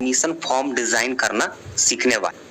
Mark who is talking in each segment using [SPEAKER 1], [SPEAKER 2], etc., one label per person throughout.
[SPEAKER 1] Admission form design करना सीखने वाले।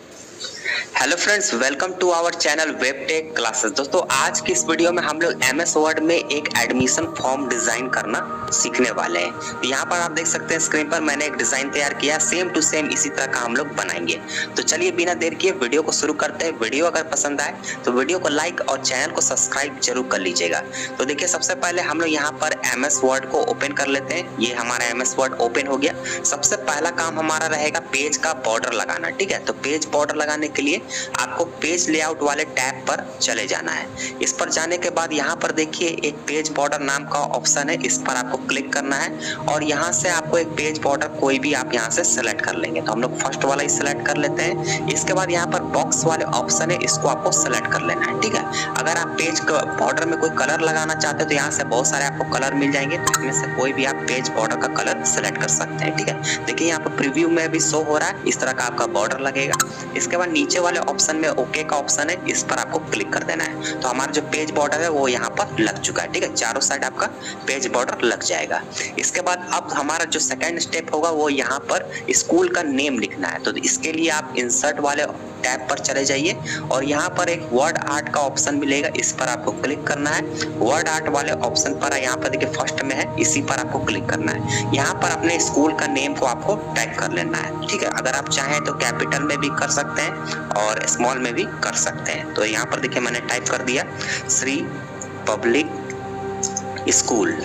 [SPEAKER 1] Hello friends, welcome to our channel वेबटेक क्लासेस। दोस्तों, आज की इस वीडियो में हम लोग एमएस वर्ड में एक एडमिशन फॉर्म डिजाइन करना सीखने वाले हैं। तो यहाँ पर आप देख सकते हैं स्क्रीन पर मैंने एक डिजाइन तैयार किया, सेम टू सेम इसी तरह का हम लोग बनाएंगे। तो चलिए बिना देर किए वीडियो को शुरू करते हैं। वीडियो अगर पसंद आए तो वीडियो को लाइक और चैनल को सब्सक्राइब जरूर कर लीजिएगा। तो देखिए, सबसे पहले हम लोग यहाँ पर एमएस वर्ड को ओपन कर लेते हैं। ये हमारा एमएस वर्ड ओपन हो गया। सबसे पहला काम हमारा रहेगा पेज का बॉर्डर लगाना। ठीक है, तो पेज बॉर्डर लगाने के लिए आपको पेज लेआउट वाले टैब पर चले जाना है। इस पर जाने के बाद यहाँ पर देखिए एक पेज बॉर्डर नाम का ऑप्शन है, इस पर आपको क्लिक करना है और यहाँ से आपको एक पेज बॉर्डर कोई भी आप यहाँ से सेलेक्ट कर लेंगे। तो हम लोग फर्स्ट वाला ही सेलेक्ट कर लेते हैं। इसके बाद यहाँ पर बॉक्स वाले ऑप्शन है, इसको आपको सेलेक्ट कर लेना है। ठीक है, अगर आप पेज बॉर्डर में कोई कलर लगाना चाहते हो तो यहाँ से बहुत सारे आपको कलर मिल जाएंगे, इसमें से कोई भी आप पेज बॉर्डर का कलर सेलेक्ट कर सकते हैं। ठीक है, देखिए यहाँ पर प्रीव्यू में भी शो हो रहा है, इस तरह का आपका बॉर्डर लगेगा। इसके बाद नीचे वाले ऑप्शन में ओके का ऑप्शन है, इस पर आपको क्लिक कर देना है। तो हमारा जो पेज बॉर्डर है वो यहाँ पर लग चुका है। ठीक है, चारों साइड आपका पेज बॉर्डर लग जाएगा। इसके बाद अब हमारा जो सेकंड स्टेप होगा वो यहाँ पर स्कूल का नेम लिखना है। तो इसके लिए आप इंसर्ट वाले टैब पर चले जाइए और यहाँ पर एक वर्ड आर्ट का ऑप्शन मिलेगा, इस पर आपको क्लिक करना है। वर्ड आर्ट वाले ऑप्शन पर यहाँ पर देखिए फर्स्ट में है, इसी पर आपको क्लिक करना है। यहाँ पर अपने स्कूल का नेम को आपको टाइप कर लेना है। ठीक है, अगर आप चाहें तो कैपिटल में भी कर सकते हैं और स्मॉल में भी कर सकते हैं। तो यहाँ पर देखिए मैंने टाइप कर दिया श्री पब्लिक स्कूल।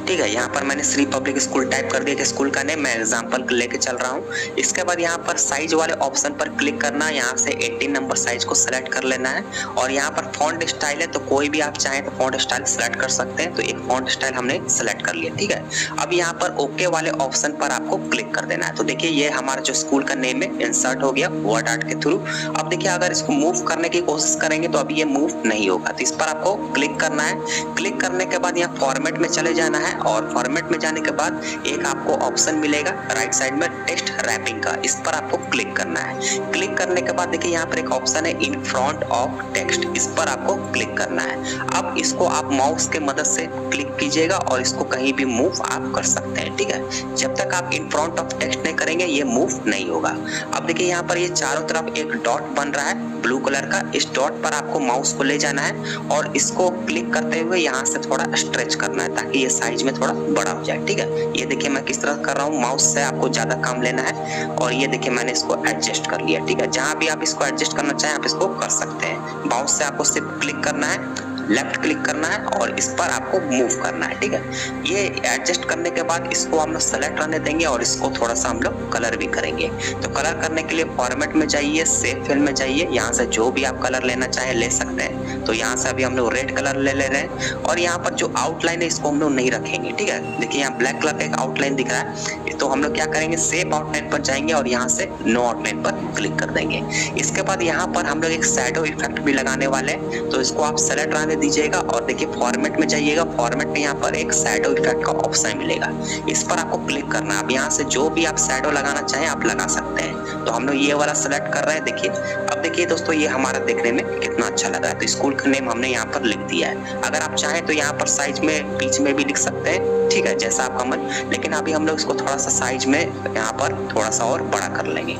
[SPEAKER 1] ठीक है, यहाँ पर मैंने श्री पब्लिक स्कूल टाइप कर दिया कि स्कूल का नेम, मैं एग्जांपल लेके चल रहा हूँ। इसके बाद यहाँ पर साइज वाले ऑप्शन पर क्लिक करना है, यहाँ से 18 नंबर साइज को सेलेक्ट कर लेना है और यहाँ पर फॉन्ट स्टाइल है तो कोई भी आप चाहें तो फॉन्ट स्टाइल सेलेक्ट कर सकते हैं। तो एक फॉन्ट स्टाइल हमने सेलेक्ट कर लिया। ठीक है, अब यहाँ पर ओके वाले ऑप्शन पर आपको क्लिक कर देना है। तो देखिए ये हमारा जो स्कूल का नेम है इंसर्ट हो गया वर्ड आर्ट के थ्रू। अब देखिए अगर इसको मूव करने की कोशिश करेंगे तो अभी ये मूव नहीं होगा, तो इस पर आपको क्लिक करना है। क्लिक करने के बाद यहाँ फॉर्मेट में चले जाना है और फॉर्मेट में जाने के बाद एक आपको ऑप्शन मिलेगा राइट साइड में टेक्स्ट रैपिंग का, इस पर आपको क्लिक करना है। क्लिक करने के बाद देखिए यहाँ पर एक ऑप्शन है इन फ्रंट ऑफ टेक्स्ट, इस पर आपको क्लिक करना है। अब इसको आप माउस के मदद से क्लिक कीजिएगा और इसको कहीं भी मूव आप कर सकते हैं। ठीक है, जब तक आप इन फ्रंट ऑफ टेक्स्ट नहीं करेंगे ये मूव नहीं होगा। अब देखिए यहाँ पर ये चारों तरफ एक डॉट बन रहा है ब्लू कलर का, इस डॉट पर आपको माउस को ले जाना है और इसको क्लिक करते हुए यहाँ से थोड़ा स्ट्रेच करना है ताकि ये साइज में थोड़ा बड़ा हो जाए। ठीक है, ये देखिए मैं किस तरह कर रहा हूँ, माउस से आपको ज्यादा काम लेना है और ये देखिए मैंने इसको एडजस्ट कर लिया। ठीक है, जहां भी आप इसको एडजस्ट करना चाहें आप इसको कर सकते हैं। माउस से आपको सिर्फ क्लिक करना है, लेफ्ट क्लिक करना है और इस पर आपको मूव करना है। ठीक है, ये एडजस्ट करने के बाद इसको हम लोग सेलेक्ट रहने देंगे और इसको थोड़ा सा हम लोग कलर भी करेंगे। तो कलर करने के लिए फॉर्मेट में जाइए, सेव फिल में जाइए, यहाँ से जो भी आप कलर लेना चाहें ले सकते हैं। तो यहाँ से अभी हम लोग रेड कलर ले रहे हैं और यहाँ पर जो आउटलाइन है इसको हम लोग नहीं रखेंगे। ठीक है, देखिए यहाँ ब्लैक कलर का एक आउटलाइन दिख रहा है, तो हम लोग क्या करेंगे सेव आउटलाइन पर जाएंगे और यहाँ से नो आउटलाइन पर क्लिक कर देंगे। इसके बाद यहाँ पर हम लोग एक शैडो इफेक्ट भी लगाने वाले हैं, तो इसको आप सेलेक्ट रहने दीजिएगा और देखिए फॉर्मेट में जाइएगा। फॉर्मेट में यहाँ पर एक शैडो इफेक्ट का ऑप्शन मिलेगा, इस पर आपको क्लिक करना है। अब यहाँ से जो भी आप शैडो लगाना चाहें आप लगा सकते हैं। तो हम लोग ये वाला सेलेक्ट कर रहे हैं। देखिए अब देखिए दोस्तों ये हमारा देखने में कितना अच्छा लग रहा है। तो स्कूल का नेम हमने यहाँ पर लिख दिया है। अगर आप चाहें तो यहाँ पर साइज में बीच में भी लिख सकते हैं, ठीक है, जैसा आपका मन, लेकिन अभी हम लोग इसको थोड़ा सा साइज में यहाँ पर थोड़ा सा और बड़ा कर लेंगे।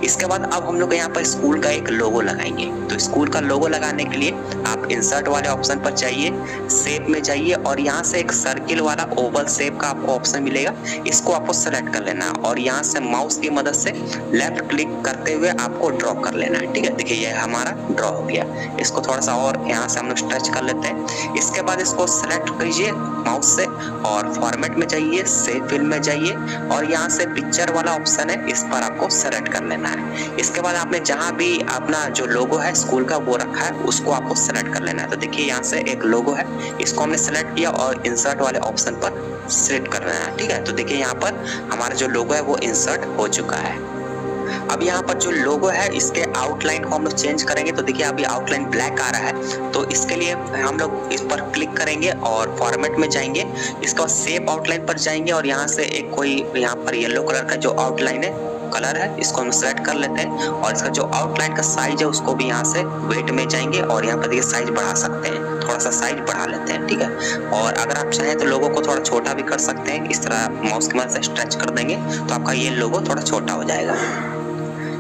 [SPEAKER 1] इसके बाद अब हम लोग यहाँ पर स्कूल का एक लोगो लगाएंगे। तो स्कूल का लोगो लगाने के लिए आप इंसर्ट वाले ऑप्शन पर जाइए, शेप में जाइए और यहाँ से एक सर्किल वाला ओवल शेप का आपको ऑप्शन मिलेगा, इसको आपको सेलेक्ट कर लेना है और यहाँ से माउस की मदद से लेफ्ट क्लिक करते हुए आपको ड्रॉ कर लेना है। ठीक है, देखिए ये हमारा ड्रॉ हो गया। इसको थोड़ा सा और यहाँ से हम लोग स्ट्रेच कर लेते हैं। इसके बाद इसको सेलेक्ट कीजिए माउस से और फॉर्मेट में जाइए, सेव फिल में जाइए और यहाँ से पिक्चर वाला ऑप्शन है, इस पर आपको सेलेक्ट कर लेना है। इसके बाद आपने जहां भी अपना जो लोगो है स्कूल का वो रखा है उसको आपको सेलेक्ट कर लेना है। तो देखिए यहाँ से एक लोगो है, इसको हमने सेलेक्ट किया और इंसर्ट वाले ऑप्शन पर सेलेक्ट कर लेना है। ठीक है, तो देखिए यहाँ पर हमारा जो लोगो है वो इंसर्ट हो चुका है। अब यहाँ पर जो लोगो है इसके आउटलाइन को हम लोग चेंज करेंगे। तो देखिए अभी आउटलाइन ब्लैक आ रहा है, तो इसके लिए हम लोग इस पर क्लिक करेंगे और फॉर्मेट में जाएंगे। इसके बाद शेप आउटलाइन पर जाएंगे और यहाँ से एक कोई यहाँ पर येलो कलर का जो आउटलाइन है कलर है इसको हम सेलेक्ट कर लेते हैं और इसका जो आउटलाइन का साइज है उसको भी यहाँ से वेट में जाएंगे और यहाँ पर देखिए साइज बढ़ा सकते हैं, थोड़ा सा साइज बढ़ा लेते हैं, ठीक है। और अगर आप चाहें तो लोगो को थोड़ा छोटा भी कर सकते हैं, इस तरह माउस की मदद से स्ट्रेच कर देंगे तो आपका ये लोगो थोड़ा छोटा हो जाएगा।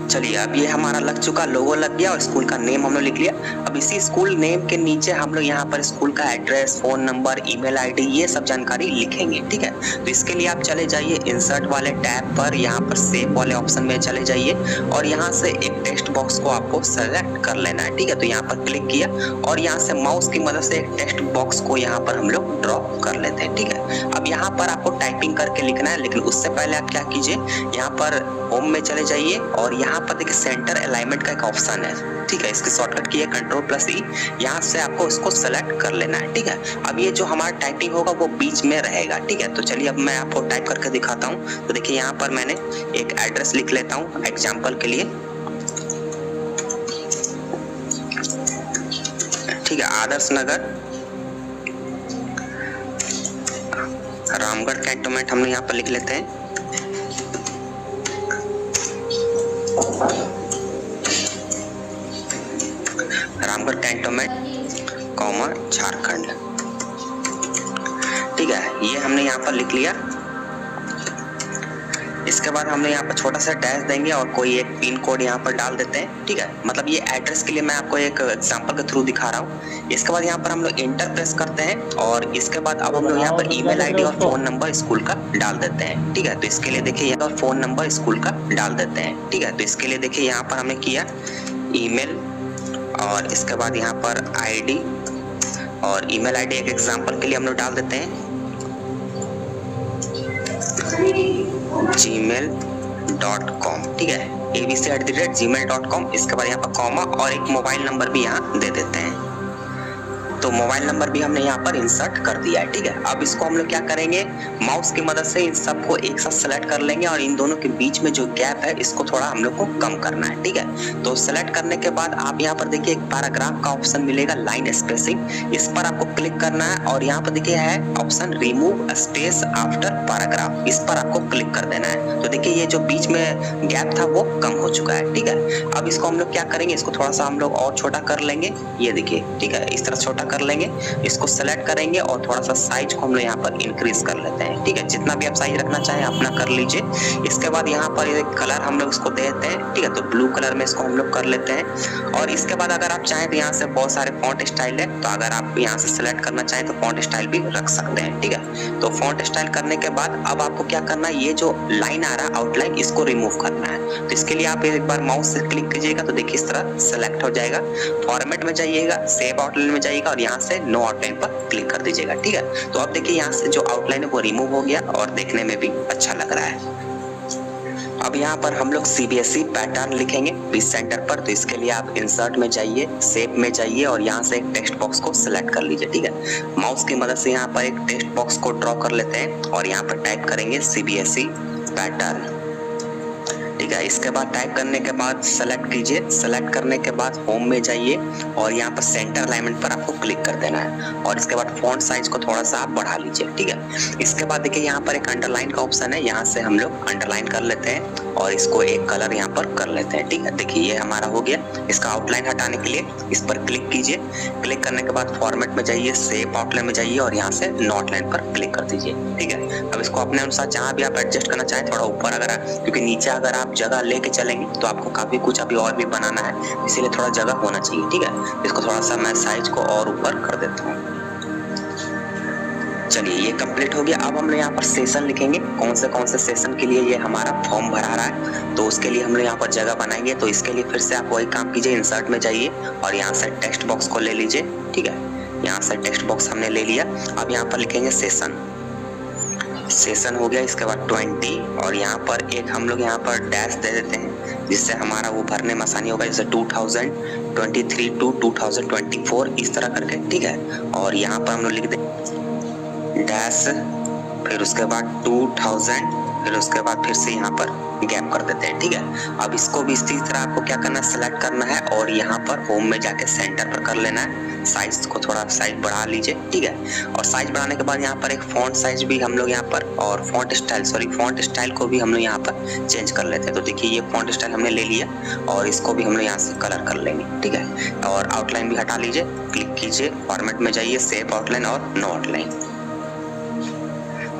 [SPEAKER 1] चलिए अब ये हमारा लग चुका, लोगो लग गया और स्कूल का नेम हमने लिख लिया। अब इसी स्कूल नेम के नीचे हम लोग यहाँ पर स्कूल का address, phone number, email ID ये सब जानकारी लिखेंगे, ठीक है। तो इसके लिए आप चले जाइए इंसर्ट वाले टैब पर, यहाँ पर सेव वाले ऑप्शन में चले जाइए और यहाँ से एक टेक्स्ट बॉक्स को आपको सेलेक्ट कर लेना है, ठीक है। तो यहाँ पर क्लिक किया और यहाँ से माउस की मदद से एक टेक्स्ट बॉक्स को यहाँ पर हम लोग ड्रॉ कर लेते हैं, ठीक है। अब यहाँ पर आपको टाइपिंग करके लिखना है, लेकिन उससे पहले आप क्या कीजिए, यहाँ पर होम में चले जाइए और यहाँ पर देखिए सेंटर अलाइनमेंट का एक ऑप्शन है, ठीक है। इसकी शॉर्टकट की है Ctrl+E, यहाँ से आपको इसको सेलेक्ट कर लेना है, ठीक है। अब ये जो हमारा टाइपिंग होगा वो बीच में रहेगा, ठीक है। तो चलिए अब मैं आपको टाइप करके दिखाता हूँ। तो देखिए यहाँ पर मैंने एक एड्रेस लिख लेता हूँ एग्जाम्पल के लिए, ठीक है। आदर्श नगर रामगढ़ कैंटोनमेंट हमने यहाँ पर लिख लेते हैं, रामगढ़ कैंटोनमेंट कॉमा झारखंड, ठीक है। ये हमने यहाँ पर लिख लिया। इसके बाद हमने यहाँ पर छोटा सा डैश देंगे और कोई एक पिन कोड यहाँ पर डाल देते हैं, ठीक है। मतलब ये एड्रेस के लिए मैं आपको एक एग्जांपल के थ्रू दिखा रहा हूँ। इसके बाद यहाँ पर हम लोग इंटर प्रेस करते हैं और इसके बाद अब हम लोग यहाँ पर ईमेल आईडी और फोन नंबर स्कूल का डाल देते हैं, ठीक है। तो इसके लिए देखिए यहाँ पर फोन नंबर स्कूल का डाल देते हैं, ठीक है। तो इसके लिए देखिए यहाँ पर हमने किया ईमेल और इसके बाद यहाँ पर आईडी और ईमेल आईडी एक एग्जांपल के लिए हम लोग डाल देते हैं gmail.com, ठीक है, abc@gmail.com। इसके बाद यहाँ पर कॉमा और एक मोबाइल नंबर भी यहाँ दे देते हैं। तो मोबाइल नंबर भी हमने यहाँ पर इंसर्ट कर दिया है, ठीक है। अब इसको हम लोग क्या करेंगे, माउस की मदद से इन सबको एक साथ सेलेक्ट कर लेंगे और इन दोनों के बीच में जो गैप है इसको थोड़ा हम लोग को कम करना है, ठीक है। तो सेलेक्ट करने के बाद आप यहाँ पर देखिए एक पैराग्राफ का ऑप्शन मिलेगा, लाइन स्पेसिंग, इस पर आपको क्लिक करना है और यहाँ पर देखिए है option remove space after paragraph, इस पर आपको क्लिक कर देना है। तो देखिए ये जो बीच में गैप था वो कम हो चुका है, ठीक है। अब इसको हम लोग क्या करेंगे, इसको थोड़ा सा हम लोग और छोटा कर लेंगे, ये देखिए, ठीक है। इस तरह छोटा कर लेंगे, इसको सेलेक्ट करेंगे और थोड़ा सा साइज को हम लोग यहाँ पर इंक्रीज कर लेते हैं, ठीक है। जितना भी आप साइज रखना चाहें अपना कर लीजिए। इसके बाद यहाँ पर एक कलर हम लोग इसको दे देते हैं, ठीक है। तो ब्लू कलर में इसको हम लोग कर लेते हैं और इसके बाद अगर आप चाहें तो यहाँ से बहुत सारे फॉन्ट स्टाइल है, तो अगर आप यहाँ से सेलेक्ट करना चाहें तो फॉन्ट स्टाइल भी रख सकते हैं, ठीक है। तो फॉन्ट स्टाइल करने के बाद अब आपको क्या करना है, ये जो लाइन आ रहा है आउटलाइन इसको रिमूव करना है। तो इसके लिए आप एक बार माउस से क्लिक कीजिएगा तो देखिए इस तरह सेलेक्ट हो जाएगा। फॉर्मेट में जाइएगा, सेव आउटलाइन में जाइएगा और यहाँ से नो आउटलाइन पर क्लिक कर दीजिएगा, ठीक है। तो अब देखिए यहाँ से जो आउटलाइन है वो रिमूव हो गया और देखने में भी अच्छा लग रहा है। अब यहाँ पर हम लोग CBSE पैटर्न लिखेंगे बीच सेंटर पर। तो इसके लिए आप इंसर्ट में जाइए, शेप में जाइए और यहाँ से एक टेक्स्ट बॉक्स को सिलेक्ट कर लीजिए, ठीक है। माउस की मदद से यहाँ पर एक टेक्स्ट बॉक्स को ड्रॉ कर लेते हैं और यहाँ पर टाइप करेंगे CBSE पैटर्न, ठीक है। इसके बाद टाइप करने के बाद सेलेक्ट कीजिए, सेलेक्ट करने के बाद होम में जाइए और यहाँ पर सेंटर अलाइनमेंट पर आपको क्लिक कर देना है और इसके बाद फॉन्ट साइज को थोड़ा सा आप बढ़ा लीजिए, ठीक है। इसके बाद देखिए यहाँ पर एक अंडरलाइन का ऑप्शन है, यहाँ से हम लोग अंडरलाइन कर लेते हैं और इसको एक कलर यहाँ पर कर लेते हैं, ठीक है। देखिए ये हमारा हो गया। इसका आउटलाइन हटाने के लिए इस पर क्लिक कीजिए, क्लिक करने के बाद फॉर्मेट में जाइए, सेव आउटलाइन में जाइए और यहाँ से नो आउटलाइन पर क्लिक कर दीजिए, ठीक है। अब इसको अपने अनुसार जहाँ भी आप एडजस्ट करना चाहें, थोड़ा ऊपर अगर, क्योंकि नीचे अगर आप जगह लेके चलेंगे तो आपको काफी कुछ अभी और भी बनाना है, इसीलिए थोड़ा जगह होना चाहिए, ठीक है। इसको थोड़ा सा मैं साइज को और ऊपर कर देता हूँ। चलिए ये कंप्लीट हो गया। अब हम लोग यहाँ पर सेशन लिखेंगे, कौन से सेशन के लिए ये हमारा फॉर्म भरा रहा है, तो उसके लिए हम लोग यहाँ पर जगह बनाएंगे। तो इसके लिए फिर से आप वही काम कीजिए, इंसर्ट में जाइए और यहाँ से टेक्स्ट बॉक्स को ले लीजिए, ठीक है। यहाँ से टेक्स्ट बॉक्स हमने ले लिया। अब यहाँ पर लिखेंगे सेशन, सेशन हो गया। इसके बाद 20 और यहाँ पर एक हम लोग यहाँ पर डैश दे देते हैं जिससे हमारा वो भरने में आसानी होगा, जैसे 2023 to 2024 इस तरह करके, ठीक है। और यहाँ पर हम लोग लिख दें डैश, फिर उसके बाद 2000, फिर उसके बाद फिर से यहाँ पर गैप कर देते हैं, ठीक है। अब इसको भी इसी तरह आपको क्या करना है, सेलेक्ट करना है और यहाँ पर होम में जाके सेंटर पर कर लेना है। साइज को थोड़ा साइज बढ़ा लीजिए, ठीक है। और साइज बढ़ाने के बाद यहाँ पर एक फॉन्ट साइज भी हम लोग यहाँ पर और फॉन्ट स्टाइल को भी हम लोग यहाँ पर चेंज कर लेते हैं। तो देखिए ये फॉन्ट स्टाइल हमने ले लिया और इसको भी हम लोग यहाँ से कलर कर लेंगे, ठीक है। और आउटलाइन भी हटा लीजिए, क्लिक कीजिए, फॉर्मेट में जाइए, सेव आउटलाइन और नो आउटलाइन।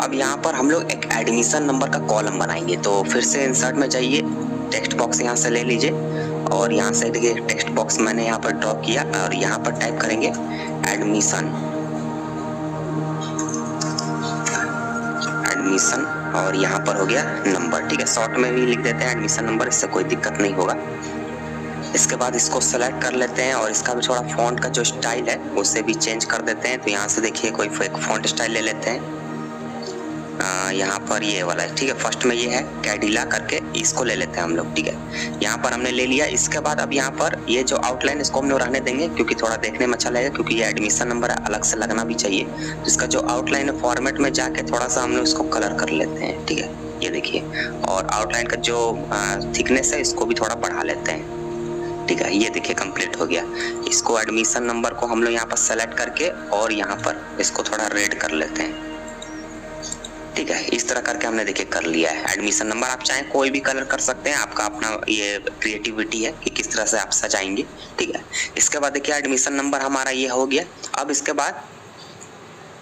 [SPEAKER 1] अब यहाँ पर हम लोग एक एडमिशन नंबर का कॉलम बनाएंगे। तो फिर से इंसर्ट में जाइए, टेक्स्ट बॉक्स यहाँ से ले लीजिए और यहाँ से देखिए टेक्स्ट बॉक्स मैंने यहाँ पर ड्रॉ किया और यहाँ पर टाइप करेंगे एडमिशन और यहाँ पर हो गया नंबर, ठीक है। शॉर्ट में भी लिख देते हैं एडमिशन नंबर, इससे कोई दिक्कत नहीं होगा। इसके बाद इसको सेलेक्ट कर लेते हैं और इसका भी थोड़ा फॉन्ट का जो स्टाइल है उसे भी चेंज कर देते हैं। तो यहाँ से देखिए कोई एक फॉन्ट स्टाइल ले लेते हैं, यहाँ पर ये वाला है, ठीक है। फर्स्ट में ये है कैडिला करके, इसको ले लेते हैं हम लोग, ठीक है। यहाँ पर हमने ले लिया। इसके बाद अब यहाँ पर ये जो आउटलाइन इसको हम लोग रहने देंगे क्योंकि थोड़ा देखने में अच्छा लगेगा, क्योंकि ये एडमिशन नंबर है, अलग से लगना भी चाहिए। तो इसका जो आउटलाइन है फॉर्मेट में जाके थोड़ा सा हम लोग इसको कलर कर लेते हैं, ठीक है। ये देखिए, और आउटलाइन का जो थिकनेस है इसको भी थोड़ा बढ़ा लेते हैं, ठीक है। ये देखिए कंप्लीट हो गया। इसको एडमिशन नंबर को हम लोग यहाँ पर सेलेक्ट करके और यहाँ पर इसको थोड़ा रेड कर लेते हैं, ठीक है। इस तरह करके हमने देखिए कर लिया है एडमिशन नंबर। आप चाहें कोई भी कलर कर सकते हैं, आपका अपना ये क्रिएटिविटी है कि किस तरह से आप सजाएंगे, ठीक है। इसके बाद देखिए एडमिशन नंबर हमारा ये हो गया। अब इसके बाद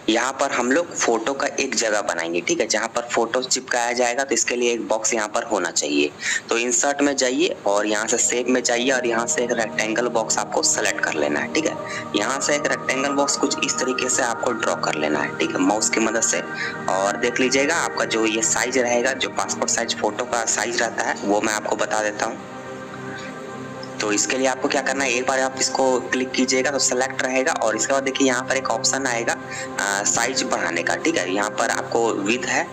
[SPEAKER 1] यहाँ पर हम लोग फोटो का एक जगह बनाएंगे, ठीक है, जहाँ पर फोटो चिपकाया जाएगा। तो इसके लिए एक बॉक्स यहाँ पर होना चाहिए। तो इंसर्ट में जाइए और यहाँ से सेव में जाइए और यहाँ से एक रेक्टेंगल बॉक्स आपको सेलेक्ट कर लेना है, ठीक है। यहाँ से एक रेक्टेंगल बॉक्स कुछ इस तरीके से आपको ड्रॉ कर लेना है, ठीक है, माउस की मदद से। और देख लीजिएगा आपका जो ये साइज रहेगा, जो पासपोर्ट साइज फोटो का साइज रहता है वो मैं आपको बता देता हूँ। तो इसके लिए आपको क्या करना है, एक बार आप इसको क्लिक कीजिएगा तो सेलेक्ट रहेगा और इसके बाद देखिए यहाँ पर एक ऑप्शन आएगा साइज बढ़ाने का, ठीक है। यहाँ पर आपको विड्थ है,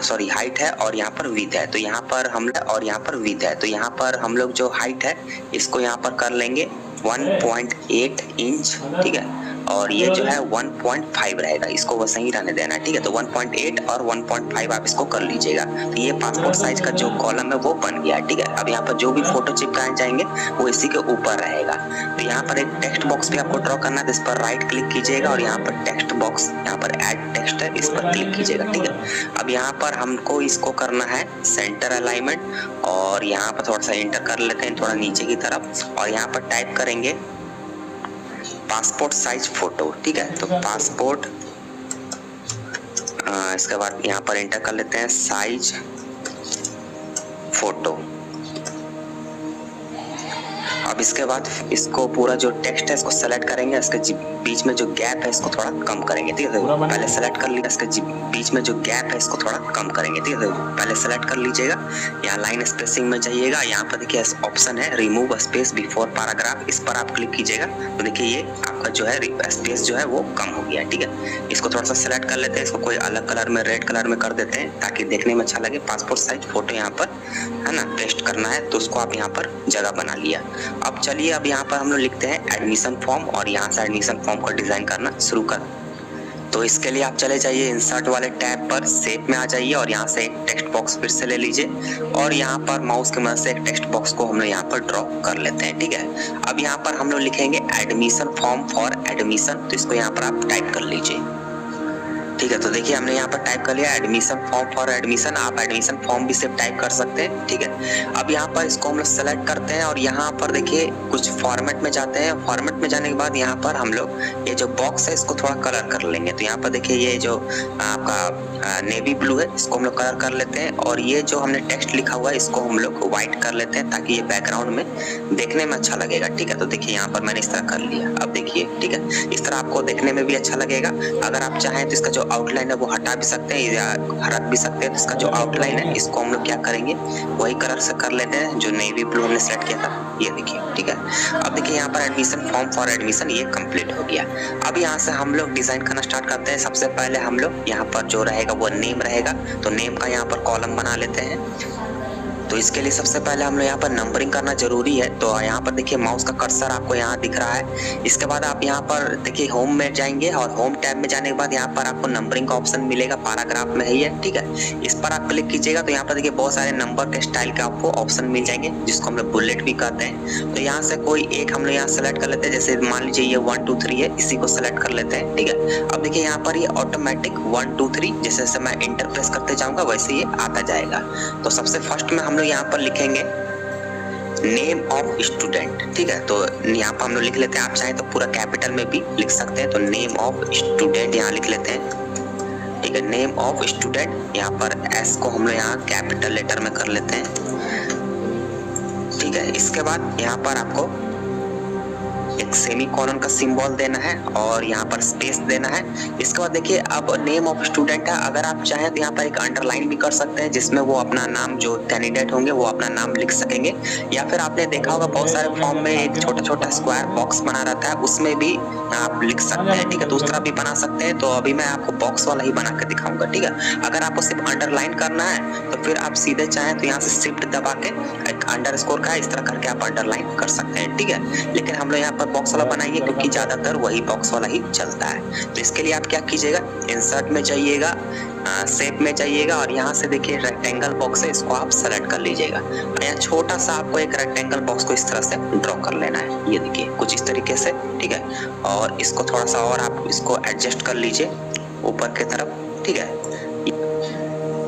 [SPEAKER 1] सॉरी हाइट है और यहाँ पर विड्थ है। तो यहाँ पर हम और यहाँ पर विड्थ है। तो यहाँ पर हम लोग जो हाइट है इसको यहाँ पर कर लेंगे 1.8 इंच, ठीक है। और ये जो है 1.5 रहेगा, इसको वैसे ही रहने देना है, ठीक है। तो 1.8 और 1.5 आप इसको कर लीजिएगा। तो ये पासपोर्ट साइज का जो कॉलम है वो बन गया, ठीक है। अब यहाँ पर जो भी फोटो चिपकाए जाएंगे वो इसी के ऊपर रहेगा। तो यहाँ पर एक टेक्स्ट बॉक्स भी आपको ड्रॉ करना है, इस पर राइट क्लिक कीजिएगा और यहाँ पर टेक्स्ट बॉक्स, यहाँ पर ऐड टेक्स्ट है, इस पर क्लिक कीजिएगा, ठीक है। अब यहाँ पर हमको इसको करना है सेंटर अलाइनमेंट और यहाँ पर थोड़ा सा एंटर कर लेते हैं थोड़ा नीचे की तरफ और यहाँ पर टाइप करेंगे पासपोर्ट साइज फोटो, ठीक है। तो पासपोर्ट, इसके बाद यहाँ पर एंटर कर लेते हैं साइज फोटो। अब इसके बाद इसको पूरा जो टेक्स्ट है इसको सेलेक्ट करेंगे, इसके बीच में जो गैप है इसको थोड़ा कम करेंगे, ठीक है। पहले सेलेक्ट कर लिया, इसके बीच में जो गैप है इसको थोड़ा कम करेंगे, ठीक है। पहले सेलेक्ट कर लीजिएगा, यहाँ लाइन स्पेसिंग में जाइएगा, यहाँ पर देखिए ऑप्शन है रिमूव स्पेस बिफोर पैराग्राफ, इस पर आप क्लिक कीजिएगा। तो देखिए ये आपका जो है स्पेस जो है वो कम हो गया, ठीक है। इसको थोड़ा सा सेलेक्ट कर लेते हैं, इसको कोई अलग कलर में रेड कलर में कर देते हैं ताकि देखने में अच्छा लगे। पासपोर्ट साइज फोटो यहाँ पर है ना पेस्ट करना है, तो उसको आप यहाँ पर जगह बना लिया। अब चलिए अब यहाँ पर हम लोग लिखते हैं एडमिशन फॉर्म और यहाँ से एडमिशन फॉर्म को डिजाइन करना शुरू कर। तो इसके लिए आप चले जाइए इंसर्ट वाले टैब पर, शेप में आ जाइए और यहाँ से एक टेक्स्ट बॉक्स फिर से ले लीजिए और यहाँ पर माउस की मदद से एक टेक्स्ट बॉक्स को हम लोग यहाँ पर ड्रॉ कर लेते हैं, ठीक है। अब यहाँ पर हम लोग लिखेंगे एडमिशन फॉर्म फॉर एडमिशन, तो इसको यहाँ पर आप टाइप कर लीजिए, ठीक है। तो देखिए हमने यहाँ पर टाइप कर लिया एडमिशन फॉर्म फॉर एडमिशन। आप एडमिशन फॉर्म भी सिर्फ टाइप कर सकते हैं, ठीक है। अब यहाँ पर इसको हम लोग सेलेक्ट करते हैं और यहाँ पर देखिए कुछ फॉर्मेट में जाते हैं। फॉर्मेट में जाने के बाद यहाँ पर हम लोग ये जो बॉक्स है इसको थोड़ा कलर कर लेंगे। तो यहाँ पर देखिए ये जो आपका नेवी ब्लू है इसको हम लोग कलर कर लेते हैं और ये जो हमने टेक्स्ट लिखा हुआ है इसको हम लोग व्हाइट कर लेते हैं ताकि ये बैकग्राउंड में देखने में अच्छा लगेगा, ठीक है। तो देखिए यहाँ पर मैंने इस तरह कर लिया। अब देखिए, ठीक है, इस तरह आपको देखने में भी अच्छा लगेगा। अगर आप चाहें तो इसका जो आउटलाइन है वो हटा भी सकते हैं या रख भी सकते हैं। तो इसका जो आउटलाइन है इसको हम लोग क्या करेंगे वही कलर से कर लेते हैं जो नेवी ब्लू हमने सेलेक्ट किया था, ये देखिए, ठीक है। अब देखिए यहाँ पर एडमिशन फॉर्म फॉर एडमिशन ये कंप्लीट हो गया। अब यहाँ से हम लोग डिजाइन करना स्टार्ट करते हैं। सबसे पहले हम लोग यहाँ पर जो रहेगा वो नेम रहेगा, तो नेम का यहाँ पर कॉलम बना लेते हैं तो इसके लिए सबसे पहले हम लोग यहाँ पर नंबरिंग करना जरूरी है। तो यहाँ पर देखिए माउस का कर्सर आपको यहाँ दिख रहा है। इसके बाद आप यहाँ पर देखिए होम में जाएंगे और होम टैब में जाने के बाद यहाँ पर आपको नंबरिंग का ऑप्शन मिलेगा, पैराग्राफ में ही है, ठीक है। इस पर आप क्लिक कीजिएगा तो यहाँ पर देखिए बहुत सारे नंबर के स्टाइल के आपको ऑप्शन मिल जाएंगे, जिसको हम लोग बुलेट भी कहते हैं। तो यहाँ से कोई एक हम लोग यहाँ सेलेक्ट कर लेते हैं, जैसे मान लीजिए ये 1 2 3 है, इसी को सेलेक्ट कर लेते हैं, ठीक है। अब देखिए यहाँ पर ये ऑटोमेटिक 1 2 3 जैसे जैसे मैं इंटर प्रेस करते जाऊंगा वैसे ये आता जाएगा। तो सबसे फर्स्ट में हम लोग यहाँ पर लिखेंगे नेम ऑफ स्टूडेंट, ठीक है। तो यहाँ पर हम लोग लिख लेते हैं, आप चाहें तो पूरा कैपिटल में भी लिख सकते हैं। तो नेम ऑफ स्टूडेंट यहाँ लिख लेते हैं, ठीक है। नेम ऑफ स्टूडेंट, यहाँ पर एस को हम लोग यहाँ कैपिटल लेटर में कर लेते हैं, ठीक है। इसके बाद यहाँ पर आपको एक सेमीकोलन का सिंबल देना है और यहाँ पर स्पेस देना है। इसके बाद देखिए अब नेम ऑफ स्टूडेंट है, अगर आप चाहें तो यहाँ पर एक अंडरलाइन भी कर सकते हैं, जिसमें वो अपना नाम, जो कैंडिडेट होंगे वो अपना नाम लिख सकेंगे। या फिर आपने देखा होगा बहुत सारे फॉर्म में एक छोटा छोटा स्क्वायर बॉक्स बना रहता है, उसमें भी आप लिख सकते हैं, ठीक है। तो उस तरह भी बना सकते हैं। तो अभी मैं आपको बॉक्स वाला ही बना के दिखाऊंगा, ठीक है। अगर आपको सिर्फ अंडरलाइन करना है तो फिर आप सीधे चाहें तो यहाँ से शिफ्ट दबा के एक अंडरस्कोर का इस तरह करके आप अंडरलाइन कर सकते हैं, ठीक है। लेकिन हम लोग यहाँ पर बॉक्स वाला बनाएंगे क्योंकि ज्यादातर वही बॉक्स वाला ही चलता है। तो इसके लिए आप क्या कीजिएगा, इंसर्ट में जाइएगा, शेप में जाइएगा और यहाँ से देखिए रेक्टेंगल बॉक्स है, इसको आप सेलेक्ट कर लीजिएगा। यहाँ छोटा सा आपको एक रेक्टेंगल बॉक्स को इस तरह से ड्रॉ कर लेना है, ये देखिए कुछ इस तरीके से, ठीक है। और इसको थोड़ा सा और आप इसको एडजस्ट कर लीजिए ऊपर की तरफ, ठीक है।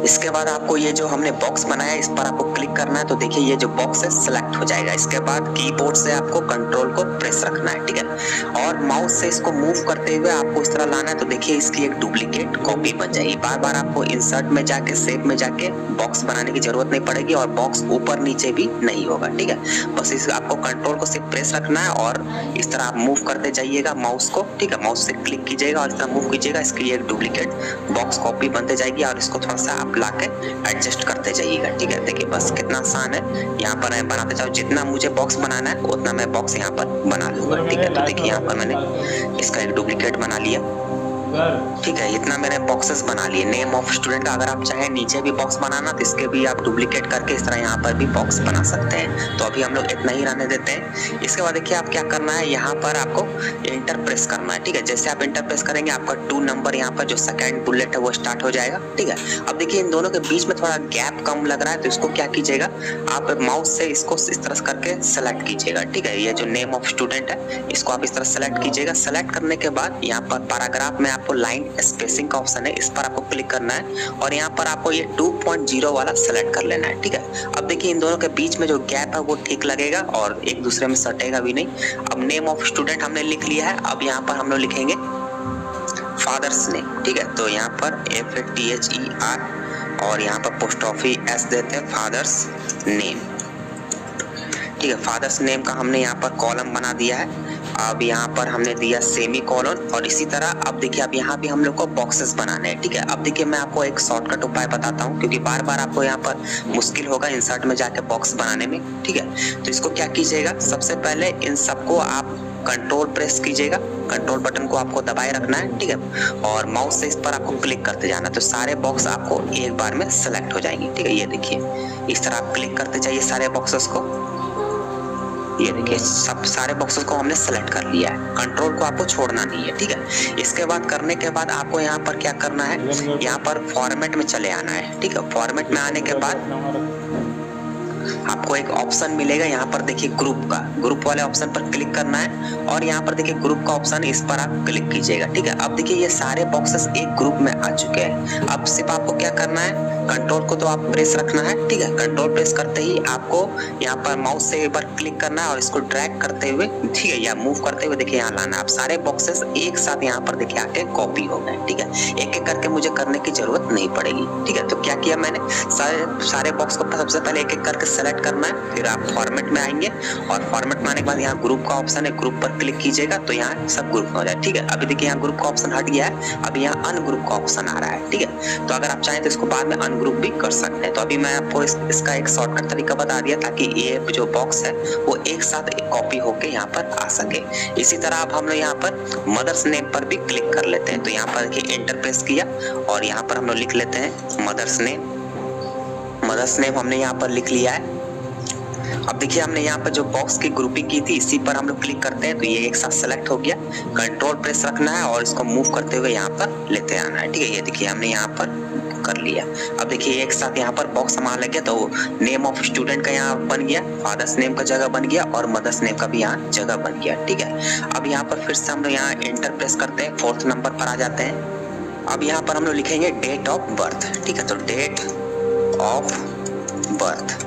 [SPEAKER 1] इसके बाद आपको ये जो हमने बॉक्स बनाया है इस पर आपको क्लिक करना है। तो देखिए ये जो बॉक्स है सिलेक्ट हो जाएगा। इसके बाद कीबोर्ड से आपको कंट्रोल को प्रेस रखना है, ठीक है। और माउस से इसको मूव करते हुए आपको इस तरह लाना है। तो देखिए इसकी एक डुप्लीकेट कॉपी बन जाएगी। बार बार आपको इंसर्ट में जाके शेप में जाके बॉक्स बनाने की जरूरत नहीं पड़ेगी और बॉक्स ऊपर नीचे भी नहीं होगा, ठीक है। बस इस आपको कंट्रोल को सिर्फ प्रेस रखना है और इस तरह आप मूव करते जाइएगा माउस को, ठीक है। माउस से क्लिक कीजिएगा और इस तरह मूव कीजिएगा, इसकी एक डुप्लीकेट बॉक्स कॉपी बनते जाएगी और इसको थोड़ा सा आप लाके एडजस्ट करते जाइएगा, ठीक है। देखिए बस कितना आसान है, यहाँ पर मैं बनाते जाऊँ, जितना मुझे बॉक्स बनाना है उतना मैं बॉक्स यहाँ पर बना लूंगा, ठीक है। तो देखिए यहाँ पर मैंने इसका एक डुप्लीकेट बना लिया, ठीक है। इतना मैंने बॉक्सेस बना लिए नेम ऑफ स्टूडेंट का। अगर आप चाहें नीचे भी बॉक्स बनाना तो इसके भी आप डुप्लीकेट करके इस तरह यहाँ पर भी बॉक्स बना सकते हैं। तो अभी हम लोग इतना ही रहने देते हैं। इसके बाद देखिए आप क्या करना है, यहाँ पर आपको इंटर प्रेस करना है, ठीक है। जैसे आप इंटर प्रेस करेंगे आपका 2 नंबर यहाँ पर जो सेकंड बुलेट है वो स्टार्ट हो जाएगा, ठीक है। अब देखिए इन दोनों के बीच में थोड़ा गैप कम लग रहा है, तो इसको क्या कीजिएगा, आप माउस से इसको इस तरह करके सेलेक्ट कीजिएगा, ठीक है। ये जो नेम ऑफ स्टूडेंट है इसको आप इस तरह सेलेक्ट कीजिएगा। सेलेक्ट करने के बाद यहाँ पर पैराग्राफ में आपको लाइन स्पेसिंग का ऑप्शन है, इस पर आपको क्लिक करना है और यहाँ पर आपको ये 2.0 वाला सेलेक्ट कर लेना है, ठीक है। अब देखिए इन दोनों के बीच में जो गैप है वो ठीक लगेगा और एक दूसरे में सटेगा भी नहीं। अब नेम ऑफ स्टूडेंट हमने लिख लिया है। अब यहाँ पर हम लोग लिखेंगे फादर्स नेम, ठीक है। तो यहाँ पर FATHER और यहाँ पर पोस्ट ऑफिस S देते हैं, फादर्स नेम, ठीक है। फादर्स नेम का हमने यहाँ पर कॉलम बना दिया है। अब यहाँ पर हमने दिया सेमी कॉलन और इसी तरह अब देखिए अब यहाँ भी हम लोग को बॉक्सेस बनाने हैं, ठीक है। अब देखिए मैं आपको एक शॉर्टकट उपाय बताता हूँ क्योंकि बार बार आपको यहाँ पर मुश्किल होगा इंसर्ट में जाके बॉक्स बनाने में, ठीक है। तो इसको क्या कीजिएगा, सबसे पहले इन सबको आप कंट्रोल प्रेस कीजिएगा, कंट्रोल बटन को आपको दबाए रखना है, ठीक है। और माउस से इस पर आपको क्लिक करते जाना, तो सारे बॉक्स आपको एक बार में सेलेक्ट हो जाएंगे, ठीक है। ये देखिए इस तरह आप क्लिक करते जाइए सारे बॉक्सेस को, ये देखिए सब सारे बॉक्सेस को हमने सेलेक्ट कर लिया है। कंट्रोल को आपको छोड़ना नहीं है, ठीक है। इसके बाद करने के बाद आपको यहाँ पर क्या करना है, यहाँ पर फॉर्मेट में चले आना है, ठीक है। फॉर्मेट में आने के बाद आपको एक ऑप्शन मिलेगा, यहाँ पर देखिए ग्रुप का, ग्रुप वाले ऑप्शन पर क्लिक करना है और यहाँ पर देखिए ग्रुप का ऑप्शन, इस पर आप क्लिक कीजिएगा, ठीक है। अब देखिए ये सारे बॉक्सेस एक ग्रुप में आ चुके हैं। अब सिर्फ आपको क्या करना है, कंट्रोल को तो आप प्रेस रखना है, ठीक है। कंट्रोल प्रेस करते ही आपको यहाँ पर माउस से एक बार क्लिक करना है और इसको ड्रैग करते हुए, ठीक है, या मूव करते हुए देखिए यहाँ लाना है। आप सारे बॉक्सेस एक साथ यहाँ पर देखिए आके कॉपी हो गए, ठीक है। एक एक करके मुझे करने की जरूरत नहीं पड़ेगी, ठीक है। तो क्या किया मैंने, सारे बॉक्स को सबसे पहले एक एक करके सेलेक्ट करना है, फिर आप फॉर्मेट में आएंगे और फॉर्मेट में आने के बाद यहाँ ग्रुप का ऑप्शन है, ग्रुप पर क्लिक कीजिएगा तो यहाँ सब ग्रुप हो जाए, ठीक है। अभी देखिए यहाँ ग्रुप का ऑप्शन हट गया है, अभी यहाँ अनग्रुप का ऑप्शन आ रहा है, ठीक है। तो अगर आप चाहें तो इसको बाद में अनग्रुप भी कर सकते हैं। तो अभी मैं आपको इसका एक शॉर्टकट तरीका बता दिया ताकि ये जो बॉक्स है वो एक साथ कॉपी होके यहाँ पर आ सके। इसी तरह अब हम लोग यहाँ पर मदर्स नेम पर भी क्लिक कर लेते हैं। तो यहाँ पर देखिए एंटर प्रेस किया और यहाँ पर हम लोग लिख लेते हैं मदर्स नेम, मदर्स नेम हमने यहाँ पर लिख लिया है। अब देखिए हमने यहाँ पर जो बॉक्स की ग्रुपिंग की थी इसी पर हम लोग क्लिक करते हैं तो ये एक साथ सेलेक्ट हो गया। कंट्रोल प्रेस रखना है और इसको मूव करते हुए यहाँ पर लेते आना है। ठीक है, ये देखिए हमने यहाँ पर कर लिया। अब देखिए एक साथ यहाँ पर बॉक्स हमारा लग गया, तो नेम ऑफ स्टूडेंट का यहाँ बन गया, फादर्स नेम का जगह बन गया और मदर्स नेम का भी यहाँ जगह बन गया। ठीक है, अब यहाँ पर फिर से हम लोग यहाँ एंटर प्रेस करते हैं, 4th नंबर पर आ जाते हैं। अब यहाँ पर हम लोग लिखेंगे डेट ऑफ बर्थ। ठीक है, तो डेट ऑफ बर्थ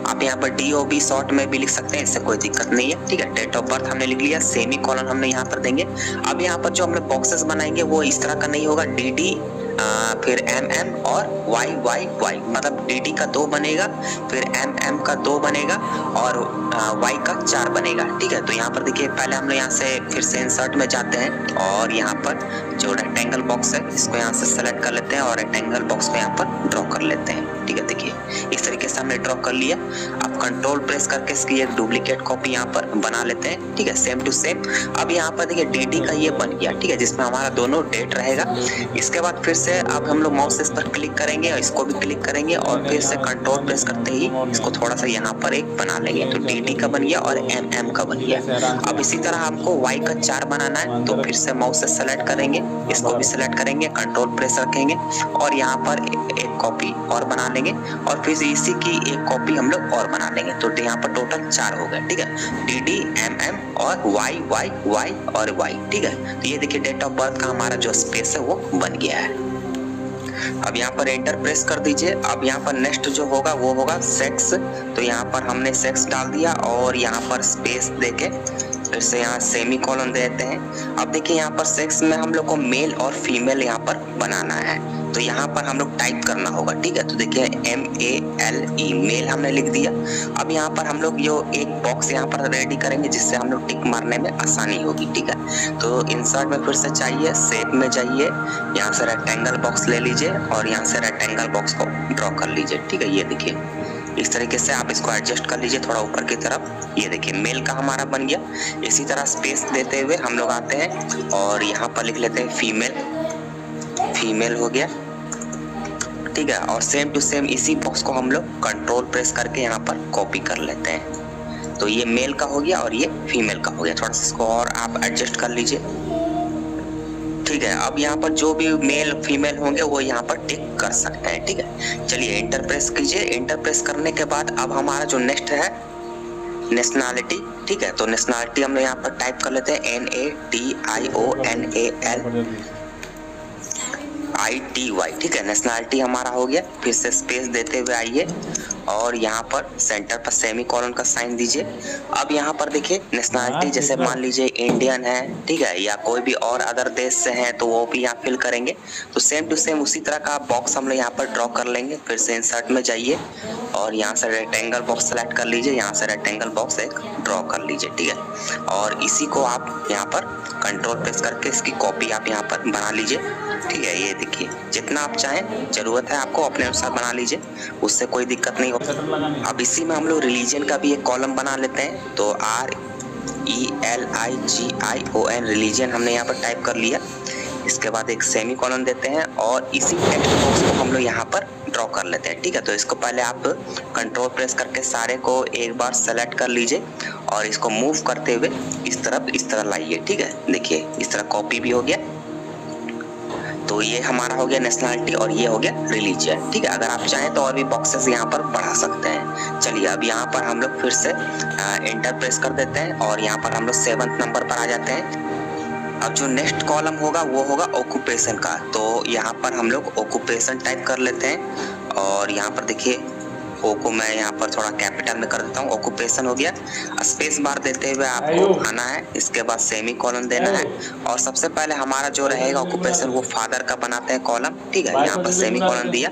[SPEAKER 1] आप यहाँ पर DOB शॉर्ट में भी लिख सकते हैं, इससे कोई दिक्कत नहीं है। ठीक है, डेट ऑफ बर्थ हमने लिख लिया, सेमी कॉलन हमने यहाँ पर देंगे। अब यहाँ पर जो हम लोग बॉक्सेस बनाएंगे वो इस तरह का नहीं होगा, DD फिर MM और YYY, मतलब DD का 2 बनेगा, फिर MM का 2 बनेगा और Y का 4 बनेगा। ठीक है, तो यहाँ पर देखिए पहले हम लोग यहाँ से फिर से इंसर्ट में जाते हैं और यहाँ पर जो रेक्टेंगल बॉक्स है इसको यहाँ से सेलेक्ट कर लेते हैं और रेक्टेंगल बॉक्स को यहाँ पर ड्रॉ कर लेते हैं। ठीक है, देखिए इस तरीके से हमने ड्रॉ कर लिया। अब कंट्रोल प्रेस करके इसकी एक डुप्लीकेट कॉपी यहाँ पर बना लेते हैं। ठीक है, सेम टू सेम। अब यहाँ पर देखिए DD का ये बन गया। ठीक है, जिसमें हमारा दोनों डेट रहेगा। इसके बाद फिर से अब हम लोग माउस इस पर क्लिक करेंगे और इसको भी क्लिक करेंगे और फिर से कंट्रोल प्रेस करते ही इसको थोड़ा सा यहाँ पर एक बना लेंगे, तो DD का बन गया और MM का बन गया। अब इसी तरह हमको Y का 4 बनाना है, तो फिर से माउस से सेलेक्ट करेंगे, इसको भी सेलेक्ट करेंगे, कंट्रोल प्रेस रखेंगे और यहाँ पर एक कॉपी और बना लेंगे और फिर इसी की एक कॉपी हम लोग और बना लेंगे, तो यहाँ पर टोटल 4 हो गए। ठीक है, DD MM और Y और Y। ठीक है, तो ये देखिए डेट ऑफ बर्थ का हमारा जो स्पेस है वो बन गया है। अब यहाँ पर एंटर प्रेस कर दीजिए। अब यहाँ पर नेक्स्ट जो होगा वो होगा सेक्स, तो यहाँ पर हमने सेक्स डाल दिया और यहाँ पर स्पेस देके फिर से यहाँ सेमी कॉलन देते हैं। अब देखिए यहाँ पर सेक्स में हम लोग को मेल और फीमेल यहाँ पर बनाना है, तो यहाँ पर हम लोग टाइप करना होगा। ठीक है, तो देखिए MALE मेल हमने लिख दिया। अब यहाँ पर हम लोग जो एक बॉक्स यहाँ पर रेडी करेंगे जिससे हम लोग टिक मारने में आसानी होगी। ठीक है, तो इंसर्ट में फिर से चाहिए, शेप में जाइए, यहाँ से रेक्टेंगल बॉक्स ले लीजिए और यहाँ से रेक्टेंगल बॉक्स को ड्रॉ कर लीजिए। ठीक है, ये देखिए इस तरीके से आप इसको एडजस्ट कर लीजिए थोड़ा ऊपर की तरफ। ये देखिए मेल का हमारा बन गया। इसी तरह स्पेस देते हुए हम लोग आते हैं और यहाँ पर लिख लेते हैं फीमेल हो गया। ठीक है, और सेम टू सेम इसी बॉक्स को हम लोग कंट्रोल प्रेस करके यहाँ पर कॉपी कर लेते हैं, तो ये मेल का हो गया और ये फीमेल का हो गया। थोड़ा सा इसको और आप एडजस्ट कर लीजिए। ठीक है, अब यहाँ पर जो भी मेल फीमेल होंगे वो यहाँ पर टिक कर सकते हैं। ठीक है, चलिए एंटर प्रेस कीजिए। एंटर प्रेस करने के बाद अब हमारा जो नेक्स्ट है नेशनैलिटी। ठीक है, तो नेशनैलिटी हम लोग यहाँ पर टाइप कर लेते हैं NATIONALITY। ठीक है, नेशनैलिटी हमारा हो गया। फिर से स्पेस देते हुए आइए और यहाँ पर सेंटर पर सेमी कॉलन का साइन दीजिए। अब यहाँ पर देखिए नेशनैलिटी जैसे मान लीजिए इंडियन है, ठीक है, या कोई भी और अदर देश से है तो वो भी यहाँ फिल करेंगे। तो सेम टू सेम उसी तरह का बॉक्स हम लोग यहाँ पर ड्रॉ कर लेंगे। फिर से इंसर्ट में जाइए और यहाँ से रेक्टेंगल बॉक्स सेलेक्ट कर लीजिए, यहाँ से रेक्टेंगल बॉक्स एक ड्रॉ कर लीजिए। ठीक है, और इसी को आप यहाँ पर कंट्रोल प्रेस करके इसकी कॉपी आप यहाँ पर बना लीजिए। ठीक है, ये देखिए जितना आप चाहें, जरूरत है आपको अपने अनुसार बना लीजिए, उससे कोई दिक्कत नहीं होगी। अब इसी में हम लोग रिलीजन का भी एक कॉलम बना लेते हैं, तो RELIGION रिलीजन हमने यहाँ पर टाइप कर लिया। इसके बाद एक सेमी कॉलन देते हैं और इसी टेक्स्ट बॉक्स को हम लोग यहाँ पर ड्रॉ कर लेते हैं। ठीक है, तो इसको पहले आप कंट्रोल प्रेस करके सारे को एक बार सेलेक्ट कर लीजिए और इसको मूव करते हुए इस तरह लाइए। ठीक है, देखिए इस तरह कॉपी भी हो गया। तो ये हमारा हो गया नेशनैलिटी और ये हो गया रिलीजन। ठीक है, अगर आप चाहें तो और भी बॉक्सेस यहाँ पर बढ़ा सकते हैं। चलिए अब यहाँ पर हम लोग फिर से एंटर प्रेस कर देते हैं और यहाँ पर हम लोग 7th नंबर पर आ जाते हैं। अब जो नेक्स्ट कॉलम होगा वो होगा ऑक्यूपेशन का, तो यहाँ पर हम लोग ऑक्यूपेशन टाइप कर लेते हैं और यहाँ पर देखिए ओ को मैं यहाँ पर थोड़ा कैपिटल में कर देता हूँ। ऑक्यूपेशन हो गया। स्पेस बार देते हुए आपको आना है, इसके बाद सेमी कॉलन देना है और सबसे पहले हमारा जो रहेगा ऑक्यूपेशन वो फादर का बनाते हैं कॉलम। ठीक है, यहाँ पर सेमी कॉलन दिया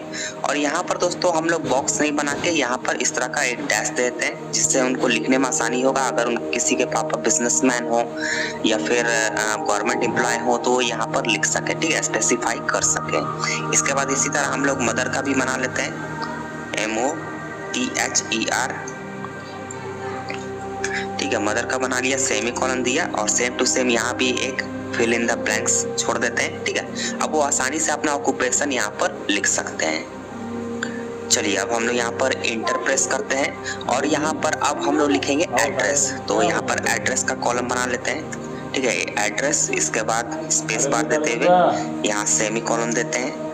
[SPEAKER 1] और यहाँ पर दोस्तों हम लोग बॉक्स नहीं बना के यहाँ पर इस तरह का एक डैश देते हैं जिससे उनको लिखने में आसानी होगा। अगर उन किसी के पापा बिजनेसमैन हो या फिर गवर्नमेंट एम्प्लॉय हो तो यहाँ पर लिख सके। ठीक है, स्पेसिफाई कर सके। इसके बाद इसी तरह हम लोग मदर का भी बना लेते हैं, MOTHER। ठीक है, मदर का बना लिया, सेमी कॉलन दिया और सेम टू सेम यहाँ भी एक फिल इन द ब्लैंक्स छोड़ देते हैं। ठीक है, अब वो आसानी से अपना ऑक्यूपेशन यहाँ पर लिख सकते हैं। चलिए अब हम लोग यहाँ पर इंटर प्रेस करते हैं और यहाँ पर अब हम लोग लिखेंगे एड्रेस। तो यहाँ पर एड्रेस का कॉलम बना लेते हैं, ठीक है, एड्रेस। इसके बाद स्पेस बार देते हुए यहाँ सेमी कॉलम देते हैं,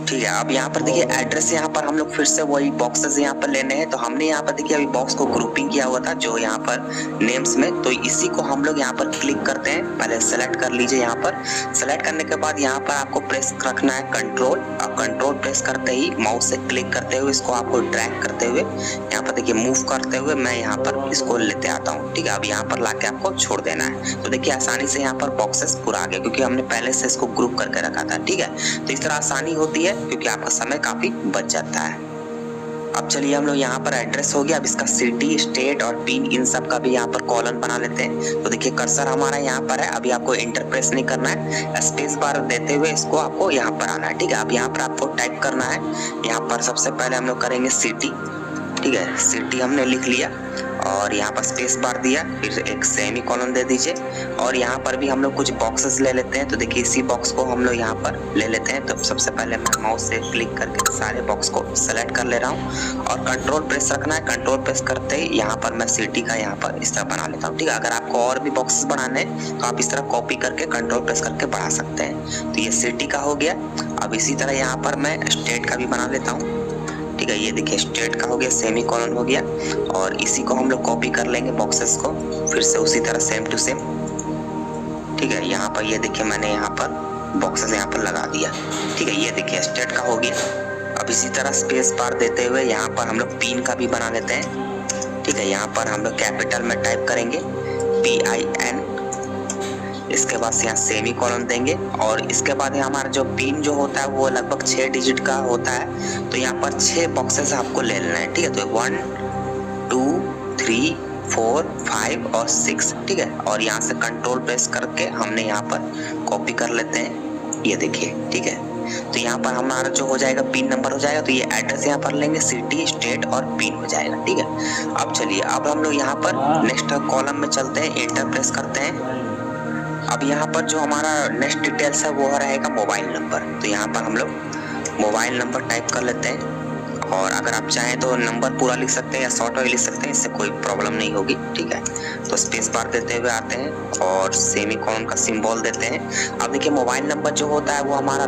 [SPEAKER 1] ठीक है। अब यहाँ पर देखिए एड्रेस यहाँ पर हम लोग फिर से वही बॉक्सेस यहाँ पर लेने हैं। तो हमने यहाँ पर देखिए अभी बॉक्स को ग्रुपिंग किया हुआ था जो यहाँ पर नेम्स में, तो इसी को हम लोग यहाँ पर क्लिक करते हैं। पहले सेलेक्ट कर लीजिए। यहाँ पर सेलेक्ट करने के बाद यहाँ पर आपको प्रेस रखना है कंट्रोल, और कंट्रोल प्रेस करते ही माउस से क्लिक करते हुए इसको आपको ड्रैग करते हुए यहाँ पर देखिए मूव करते हुए मैं यहाँ पर इसको लेते आता हूँ, ठीक है। अब यहाँ पर लाके आपको छोड़ देना है। तो देखिए आसानी से यहाँ पर बॉक्सेस पूरा आ गया क्योंकि हमने पहले से इसको ग्रुप करके रखा था, ठीक है। तो इस तरह आसानी होती है क्योंकि आपका समय काफी बच जाता है। अब चलिए हम लोग यहाँ पर एड्रेस हो गया। अब इसका सिटी, स्टेट और पिन इन सब का भी यहाँ पर कॉलम बना लेते हैं। तो देखिए कर्सर हमारा यहाँ पर है। अभी आपको इंटर प्रेस नहीं करना है, स्पेस बार देते हुए इसको आपको यहाँ पर आना है, ठीक है। अब यहाँ पर आपको टाइप करना है। यहाँ पर सबसे पहले हम लोग करेंगे सिटी, ठीक है। सिटी हमने लिख लिया और यहाँ पर स्पेस बार दिया, फिर एक सेमी कॉलम दे दीजिए और यहाँ पर भी हम लोग कुछ बॉक्सेस ले लेते हैं। तो देखिए इसी बॉक्स को हम लोग यहाँ पर ले लेते हैं। तो सबसे पहले मैं माउस से क्लिक करके सारे बॉक्स को सेलेक्ट कर ले रहा हूँ और कंट्रोल प्रेस रखना है। कंट्रोल प्रेस करते ही यहाँ पर मैं सिटी का यहाँ पर इस तरह बना लेता हूँ, ठीक है। अगर आपको और भी बॉक्सेस बनाने हैं तो आप इस तरह कॉपी करके कंट्रोल प्रेस करके बढ़ा सकते हैं। तो ये सिटी का हो गया। अब इसी तरह यहाँ पर मैं स्टेट का भी बना लेता हूँ, ठीक है। ये देखिए स्टेट का हो गया, सेमी कॉलन हो गया और इसी को हम लोग कॉपी कर लेंगे बॉक्सेस को फिर से उसी तरह सेम टू सेम, ठीक है। यहाँ पर ये देखिए मैंने यहाँ पर बॉक्सेस यहाँ पर लगा दिया, ठीक है। ये देखिए स्टेट का हो गया। अब इसी तरह स्पेस बार देते हुए यहाँ पर हम लोग पिन का भी बना लेते हैं, ठीक है। यहाँ पर हम लोग कैपिटल में टाइप करेंगे PIN, इसके बाद यहाँ सेमी कॉलम देंगे और इसके बाद हमारा जो पिन जो होता है वो लगभग 6 डिजिट का होता है। तो यहाँ पर 6 बॉक्सेस आपको ले लेना है, ठीक है। तो 1 2 3 4 5 और 6, ठीक है। और यहाँ से कंट्रोल प्रेस करके हमने यहाँ पर कॉपी कर लेते हैं, ये देखिए, ठीक है। तो यहाँ पर हमारा जो हो जाएगा पिन नंबर हो जाएगा। तो ये एड्रेस यहाँ पर लेंगे, सिटी, स्टेट और पिन हो जाएगा, ठीक है। अब चलिए अब हम लोग यहाँ पर नेक्स्ट कॉलम में चलते हैं, इंटर प्रेस करते हैं। अब यहाँ पर जो हमारा नेक्स्ट डिटेल्स है वो रहेगा मोबाइल नंबर। तो यहाँ पर हम लोग मोबाइल नंबर टाइप कर लेते हैं और अगर आप चाहें तो नंबर पूरा लिख सकते हैं या शॉर्ट में लिख सकते हैं, इससे कोई प्रॉब्लम नहीं होगी, ठीक है। तो स्पेस बार देते हुए आते हैं और सेमी कॉलन का सिंबल देते हैं। अब देखिए मोबाइल नंबर जो होता है वो हमारा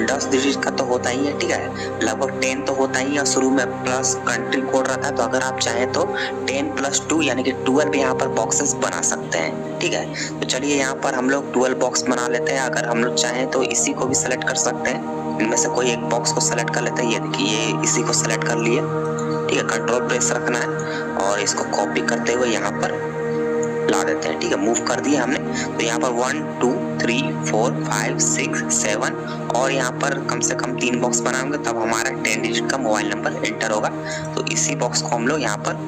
[SPEAKER 1] 10 डिजिट का तो होता ही है, ठीक है। लगभग 10 तो होता ही है, शुरू में प्लस कंट्री कोड रहता है। तो अगर आप चाहें तो 10 + 2 यानी कि 12 यहाँ पर बॉक्सेस बना सकते हैं, ठीक है। तो चलिए यहाँ पर हम लोग 12 बॉक्स बना लेते हैं। अगर हम लोग चाहें तो इसी को भी सिलेक्ट कर सकते हैं, इनमें से कोई एक बॉक्स को सेलेक्ट कर लेते हैं। ये देखिए ये इसी को सेलेक्ट कर लिए, ठीक है। कंट्रोल प्रेस रखना है और इसको कॉपी करते हुए यहाँ पर ला देते हैं, ठीक है। मूव कर दिया हमने। तो यहाँ पर 1 2 3 4 5 6 7 और यहाँ पर कम से कम 3 बॉक्स बनाएंगे तब हमारा 10 डिजिट का मोबाइल नंबर एंटर होगा। तो इसी बॉक्स को हम लोग यहाँ पर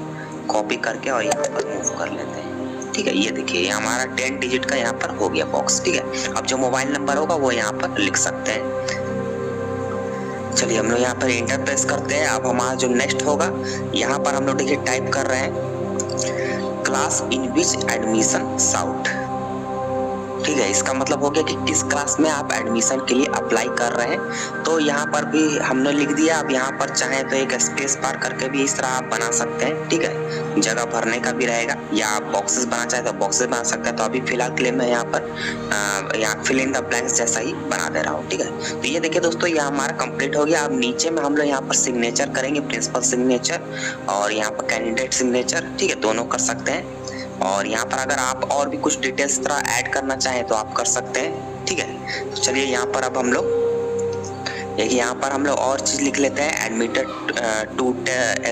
[SPEAKER 1] कॉपी करके और यहाँ पर मूव कर लेते हैं, ठीक है। ये देखिए ये हमारा 10 डिजिट का यहाँ पर हो गया बॉक्स, ठीक है। अब जो मोबाइल नंबर होगा वो यहाँ पर लिख सकते हैं। चलिए हम लोग यहाँ पर इंटर प्रेस करते हैं। अब हमारा जो नेक्स्ट होगा यहाँ पर हम लोग देखिए टाइप कर रहे हैं क्लास इन विच एडमिशन साउट, ठीक है। इसका मतलब हो गया कि किस क्लास में आप एडमिशन के लिए अप्लाई कर रहे हैं। तो यहाँ पर भी हमने लिख दिया। अब यहाँ पर चाहें तो एक स्पेस बार करके भी इस तरह आप बना सकते हैं, ठीक है। जगह भरने का भी रहेगा या आप बॉक्सेस बना चाहे तो बॉक्सेस बना सकते हैं। तो अभी फिलहाल के लिए मैं यहाँ पर यहाँ फिल इन द ब्लैंक्स जैसा ही बना दे रहा हूँ, ठीक है। तो ये देखिए दोस्तों ये हमारा कंप्लीट हो गया। अब नीचे में हम लोग यहाँ पर सिग्नेचर करेंगे, प्रिंसिपल सिग्नेचर और यहाँ पर कैंडिडेट सिग्नेचर, ठीक है, दोनों कर सकते हैं। और यहाँ पर अगर आप और भी कुछ डिटेल्स तरह ऐड करना चाहें तो आप कर सकते हैं, ठीक है। तो चलिए यहाँ पर अब हम लोग देखिए यहाँ पर हम लोग और चीज लिख लेते हैं, एडमिटेड टू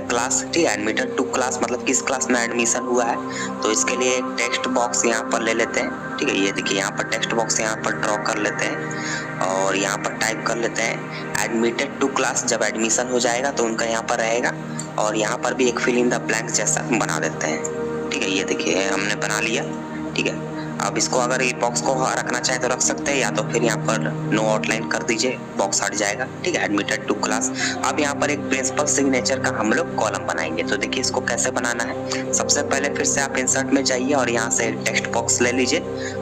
[SPEAKER 1] क्लास, ठीक है। एडमिटेड टू क्लास मतलब किस क्लास में एडमिशन हुआ है। तो इसके लिए एक टेक्स्ट बॉक्स यहाँ पर ले लेते हैं, ठीक है। ये देखिए यहाँ पर टेक्स्ट बॉक्स यहाँ पर ड्रॉ कर लेते हैं और यहाँ पर टाइप कर लेते हैं एडमिटेड टू क्लास। जब एडमिशन हो जाएगा तो उनका यहाँ पर रहेगा और यहाँ पर भी एक फिल इन द ब्लैंक जैसा बना देते हैं, ठीक है। ये देखिए हमने बना लिया, ठीक है। अब इसको अगर ये बॉक्स को रखना चाहे तो रख सकते हैं या तो फिर यहाँ पर नो आउटलाइन कर दीजिए, बॉक्स हट जाएगा, ठीक है। Admitted to class. अब यहाँ पर एक प्रिंसिपल सिग्नेचर का हम लोग कॉलम बनाएंगे। तो देखिए इसको कैसे बनाना है। सबसे पहले फिर से आप इंसर्ट में जाइए और यहाँ से एक टेक्स्ट बॉक्स ले लीजिए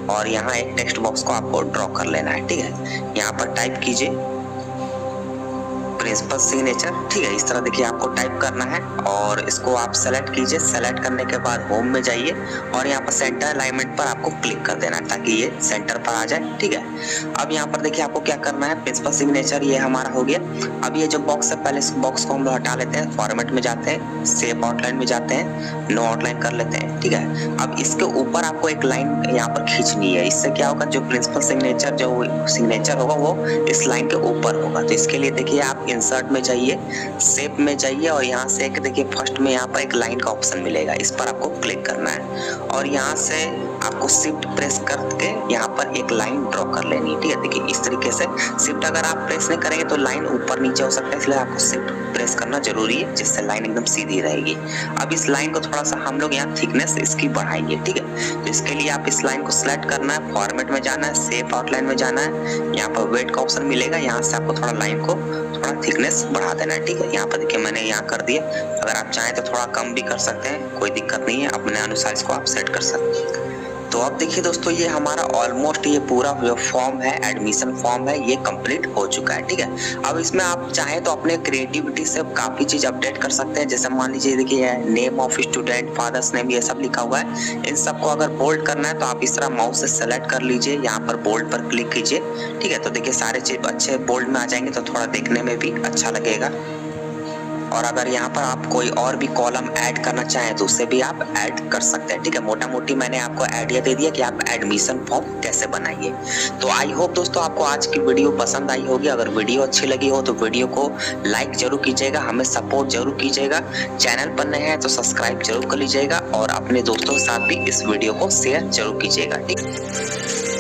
[SPEAKER 1] और यहाँ एक टेक्स्ट बॉक्स को आपको ड्रॉ कर लेना है, ठीक है। यहाँ पर टाइप कीजिए प्रिंसिपल सिग्नेचर, ठीक है। इस तरह देखिए आपको टाइप करना है और इसको आप सेलेक्ट कीजिए। सेलेक्ट करने के बाद होम में जाइए और यहाँ पर सेंटर अलाइनमेंट पर आपको क्लिक कर देना है ताकि ये सेंटर पर आ जाए, ठीक है। अब यहाँ पर देखिए आपको क्या करना है, प्रिंसिपल सिग्नेचर ये हमारा हो गया। अब ये जो बॉक्स है पहले इस बॉक्स को हम लोग हटा लेते हैं, फॉर्मेट में जाते हैं, सेव आउटलाइन में जाते हैं, नो आउटलाइन कर लेते हैं, ठीक है। अब इसके ऊपर आपको एक लाइन यहाँ पर खींचनी है। इससे क्या होगा, जो प्रिंसिपल सिग्नेचर जो सिग्नेचर होगा वो इस लाइन के ऊपर होगा। तो इसके लिए देखिए आप इंसर्ट में जाइए, शेप में जाइए और यहाँ से एक देखिए फर्स्ट में यहाँ पर एक लाइन का ऑप्शन मिलेगा, इस पर आपको क्लिक करना है और यहाँ से आपको शिफ्ट प्रेस करके यहाँ पर एक लाइन ड्रॉ कर लेनी है, ठीक है। देखिए इस तरीके से शिफ्ट अगर आप प्रेस नहीं करेंगे तो लाइन ऊपर नीचे हो सकता है, इसलिए आपको शिफ्ट प्रेस करना जरूरी है जिससे लाइन एकदम सीधी रहेगी। अब इस लाइन को थोड़ा सा हम लोग यहाँ थिकनेस इसकी बढ़ाएंगे, ठीक है। तो इसके लिए आप इस लाइन को सिलेक्ट करना है, फॉर्मेट में जाना है, सेव आउटलाइन में जाना है, यहाँ पर वेट का ऑप्शन मिलेगा, यहाँ से आपको थोड़ा लाइन को थोड़ा थिकनेस बढ़ा देना है, ठीक है। यहाँ पर देखिए मैंने यहाँ कर दिया, अगर आप चाहें तो थोड़ा कम भी कर सकते हैं, कोई दिक्कत नहीं है, अपने अनुसार इसको आप सेट कर सकते हैं। तो अब देखिए दोस्तों ये हमारा ऑलमोस्ट ये पूरा जो फॉर्म है, एडमिशन फॉर्म है, ये कंप्लीट हो चुका है, ठीक है। अब इसमें आप चाहें तो अपने क्रिएटिविटी से काफी चीज अपडेट कर सकते हैं। जैसे मान लीजिए देखिए name of student, father's name, ये सब लिखा हुआ है। इन सबको अगर बोल्ड करना है तो आप इस तरह माउस से सेलेक्ट कर लीजिए, यहाँ पर बोल्ड पर क्लिक कीजिए, ठीक है। तो देखिए सारे चीज अच्छे बोल्ड में आ जाएंगे तो थोड़ा देखने में भी अच्छा लगेगा। और अगर यहाँ पर आप कोई और भी कॉलम ऐड करना चाहें तो उसे भी आप ऐड कर सकते हैं, ठीक है। मोटा मोटी मैंने आपको आइडिया दे दिया कि आप एडमिशन फॉर्म कैसे बनाइए। तो आई होप दोस्तों आपको आज की वीडियो पसंद आई होगी। अगर वीडियो अच्छी लगी हो तो वीडियो को लाइक जरूर कीजिएगा, हमें सपोर्ट जरूर कीजिएगा। चैनल पर नए हैं तो सब्सक्राइब जरूर कर लीजिएगा और अपने दोस्तों के साथ भी इस वीडियो को शेयर जरूर कीजिएगा, ठीक है।